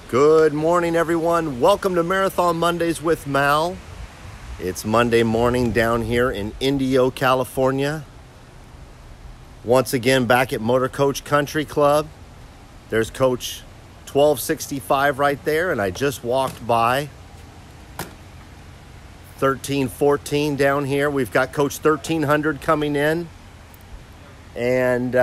Good morning, everyone. Welcome to Marathon Mondays with Mal. It's Monday morning down here in Indio, California. Once again, back at Motor Coach Country Club. There's Coach 1265 right there, and I just walked by 1314 down here. We've got Coach 1300 coming in, and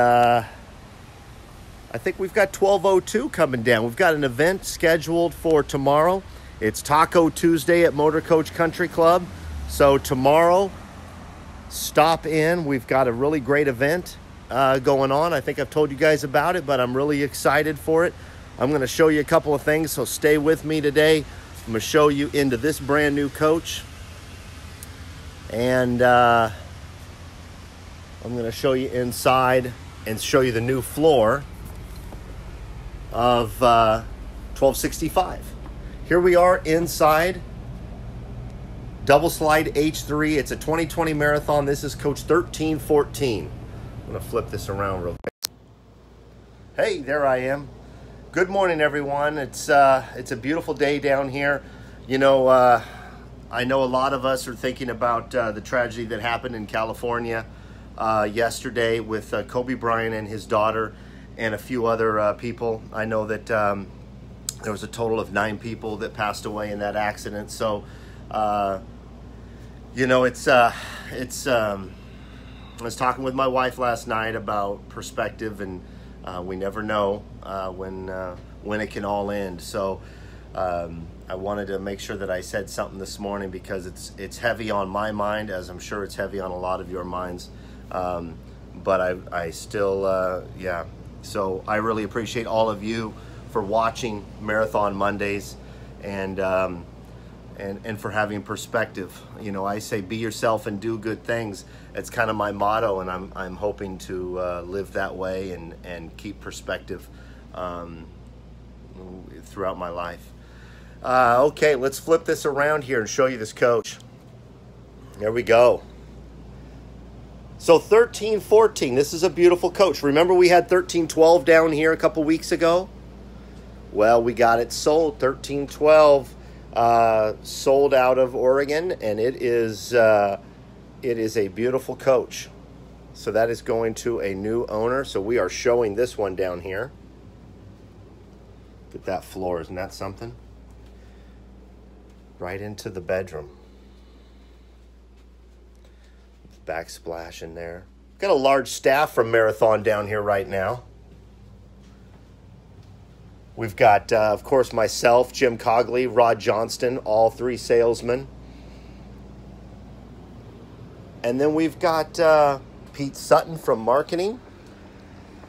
I think we've got 1202 coming down. We've got an event scheduled for tomorrow. It's Taco Tuesday at Motor Coach Country Club. So tomorrow, stop in. We've got a really great event going on. I think I've told you guys about it, but I'm really excited for it. I'm going to show you a couple of things, so stay with me today. I'm going to show you into this brand new coach. And I'm going to show you inside and show you the new floor of 1265. Here we are inside Double Slide H3. It's a 2020 marathon. This is Coach 1314. I'm going to flip this around real quick. Hey, there I am. Good morning, everyone. It's a beautiful day down here. You know, I know a lot of us are thinking about the tragedy that happened in California yesterday with Kobe Bryant and his daughter and a few other people. I know that there was a total of 9 people that passed away in that accident. So, you know, I was talking with my wife last night about perspective, and we never know when it can all end. So, I wanted to make sure that I said something this morning because it's heavy on my mind, as I'm sure it's heavy on a lot of your minds. But I still, yeah. So I really appreciate all of you for watching Marathon Mondays and for having perspective. You know, I say be yourself and do good things. It's kind of my motto, and I'm hoping to live that way and keep perspective throughout my life. Okay, let's flip this around here and show you this coach. There we go. So 1314, this is a beautiful coach. Remember we had 1312 down here a couple weeks ago? Well, we got it sold. 1312 sold out of Oregon, and it is a beautiful coach. So that is going to a new owner. So we are showing this one down here. Look at that floor, isn't that something? Right into the bedroom. Backsplash in there. Got a large staff from Marathon down here right now. We've got, of course, myself, Jim Cogley, Rod Johnston, all 3 salesmen. And then we've got Pete Sutton from marketing.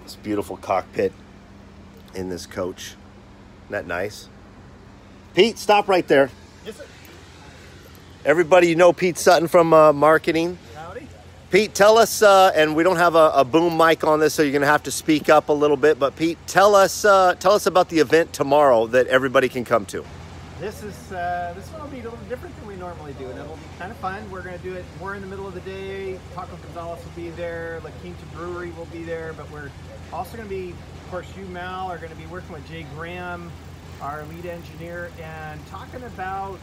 This beautiful cockpit in this coach. Isn't that nice? Pete, stop right there. Yes, sir. Everybody, you know Pete Sutton from marketing. Pete, tell us, and we don't have a boom mic on this, so you're going to have to speak up a little bit. But Pete, tell us about the event tomorrow that everybody can come to. This one will be a little different than we normally do, and it'll be kind of fun. We're going to do it more in the middle of the day. Taco Gonzalez will be there. La Quinta Brewery will be there. But we're also going to be, of course, you, Mal, are going to be working with Jay Graham, our lead engineer, and talking about.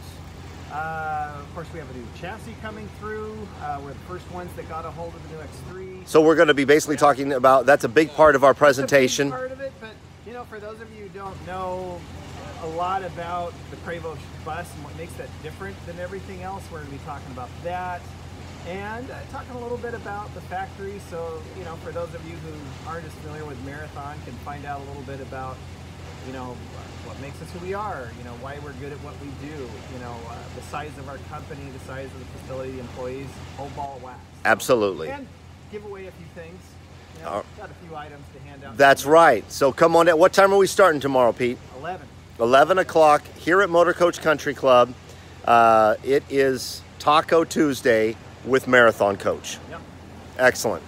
Of course, we have a new chassis coming through. We're the first ones that got a hold of the new X3. So we're going to be basically talking about, that's a big part of our presentation. That's a big part of it, but you know, for those of you who don't know a lot about the Prevost bus and what makes that different than everything else, we're going to be talking about that. And talking a little bit about the factory. So, you know, for those of you who aren't as familiar with Marathon, can find out a little bit about, you know, what makes us who we are, you know, why we're good at what we do, you know, the size of our company, the size of the facility, the employees, whole ball of wax. Absolutely. And give away a few things. You know, got a few items to hand out. That's right. So come on down. What time are we starting tomorrow, Pete? 11 o'clock here at Motor Coach Country Club. It is Taco Tuesday with Marathon Coach. Yep. Excellent.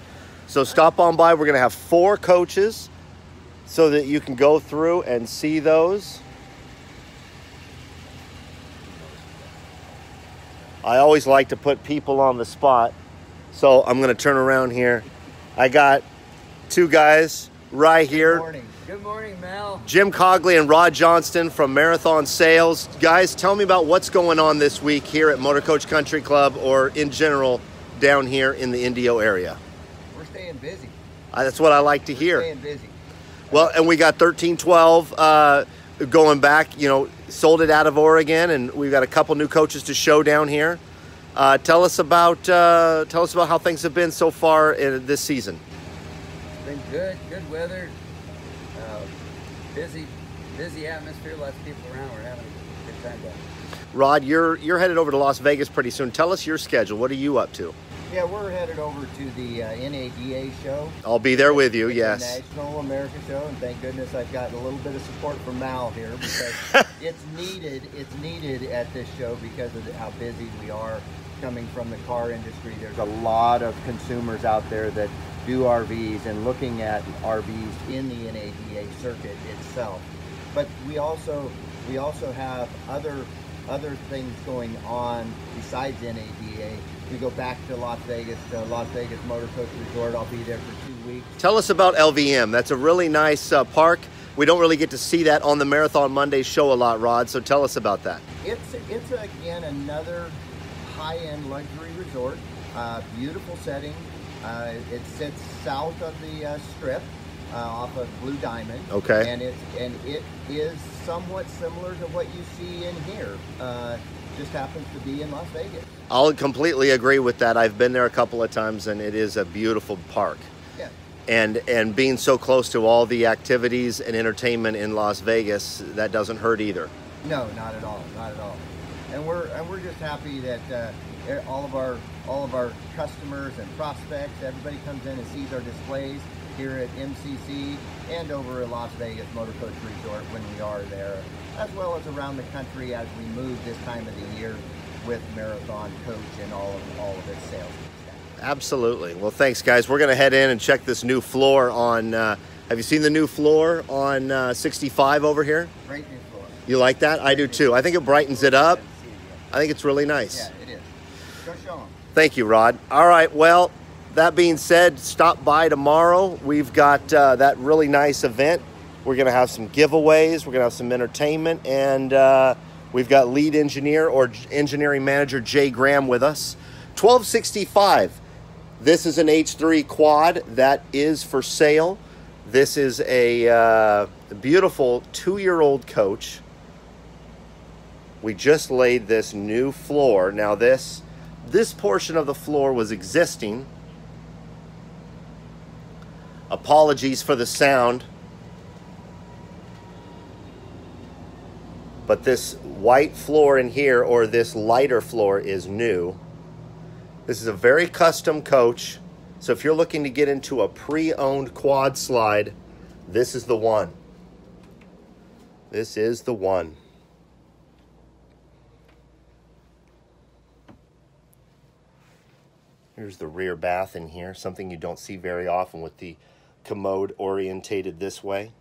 So stop on by. We're going to have 4 coaches so that you can go through and see those. I always like to put people on the spot. So I'm going to turn around here. I got 2 guys right here. Good morning. Good morning, Mel. Jim Cogley and Rod Johnston from Marathon Sales. Guys, tell me about what's going on this week here at Motor Coach Country Club or in general down here in the Indio area. We're staying busy. That's what I like to hear. Staying busy. Well, and we got 1312 going back, sold it out of Oregon, and we've got a couple new coaches to show down here. Tell us about how things have been so far in this season. It's been good weather, busy atmosphere, lots of people around. We're having a good time down. Rod, you're headed over to Las Vegas pretty soon. Tell us your schedule. What are you up to? Yeah, we're headed over to the NADA show. I'll be there with you, It's yes. the National America show, and thank goodness I've gotten a little bit of support from Mal here because it's needed. It's needed at this show because of how busy we are coming from the car industry. There's a lot of consumers out there that do RVs and looking at RVs in the NADA circuit itself. But we also have other things going on besides NADA. We go back to Las Vegas Motor Coach Resort. I'll be there for 2 weeks. Tell us about LVM. That's a really nice park. We don't really get to see that on the Marathon Monday show a lot, Rod, so tell us about that. It's again another high-end luxury resort. Beautiful setting. It sits south of the strip off of Blue Diamond. Okay. And it is somewhat similar to what you see in here. Just happens to be in Las Vegas. I'll completely agree with that. I've been there a couple of times, and it is a beautiful park. Yeah. And being so close to all the activities and entertainment in Las Vegas, that doesn't hurt either. No, not at all. Not at all. And we're just happy that all of our customers and prospects, everybody comes in and sees our displays here at MCC and over at Las Vegas Motor Coach Resort when we are there, as well as around the country as we move this time of the year with Marathon Coach and all of its sales staff. Absolutely. Well, thanks, guys. We're going to head in and check this new floor on. Have you seen the new floor on 65 over here? Great new floor. You like that? I do too. I think it brightens it up. I think it's really nice. Yeah, it is. Go show them. Thank you, Rod. All right. Well, that being said, stop by tomorrow. We've got that really nice event. We're going to have some giveaways. We're going to have some entertainment. And we've got lead engineer or engineering manager Jay Graham with us. 1265. This is an H3 quad that is for sale. This is a beautiful 2-year-old coach. We just laid this new floor. Now this portion of the floor was existing. Apologies for the sound. But this white floor in here, or this lighter floor, is new. This is a very custom coach. So if you're looking to get into a pre-owned quad slide, this is the one. This is the one. Here's the rear bath in here, something you don't see very often with the commode orientated this way.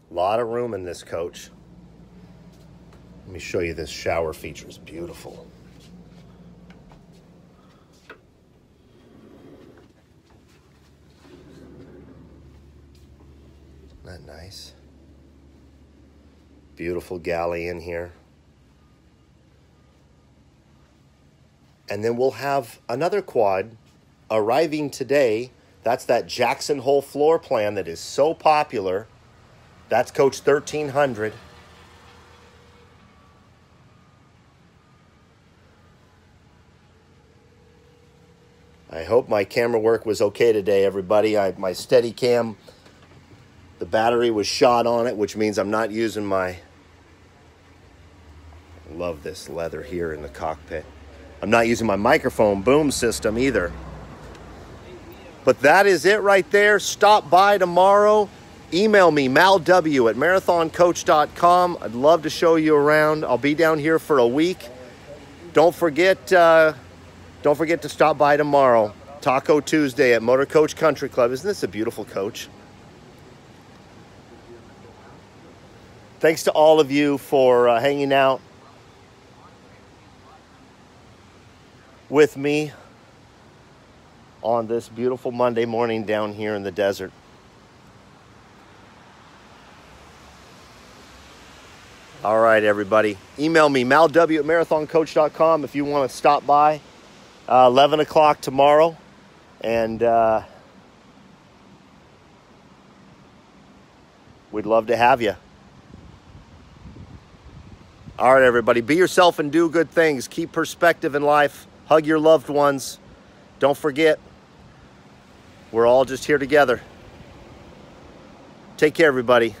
A lot of room in this coach. Let me show you this shower feature. It's beautiful. Isn't that nice? Beautiful galley in here. And then we'll have another quad arriving today. That's that Jackson Hole floor plan that is so popular. That's Coach 1300. I hope my camera work was okay today, everybody. My Steadicam, the battery was shot on it, which means I'm not using my... I love this leather here in the cockpit. I'm not using my microphone boom system either. But that is it right there. Stop by tomorrow. Email me, malw@marathoncoach.com. I'd love to show you around. I'll be down here for a week. Don't forget to stop by tomorrow. Taco Tuesday at Motor Coach Country Club. Isn't this a beautiful coach? Thanks to all of you for hanging out. with me on this beautiful Monday morning down here in the desert. All right, everybody. Email me, malw@marathoncoach.com, if you want to stop by. 11 o'clock tomorrow. And we'd love to have you. All right, everybody. Be yourself and do good things. Keep perspective in life. Hug your loved ones. Don't forget, we're all just here together. Take care, everybody.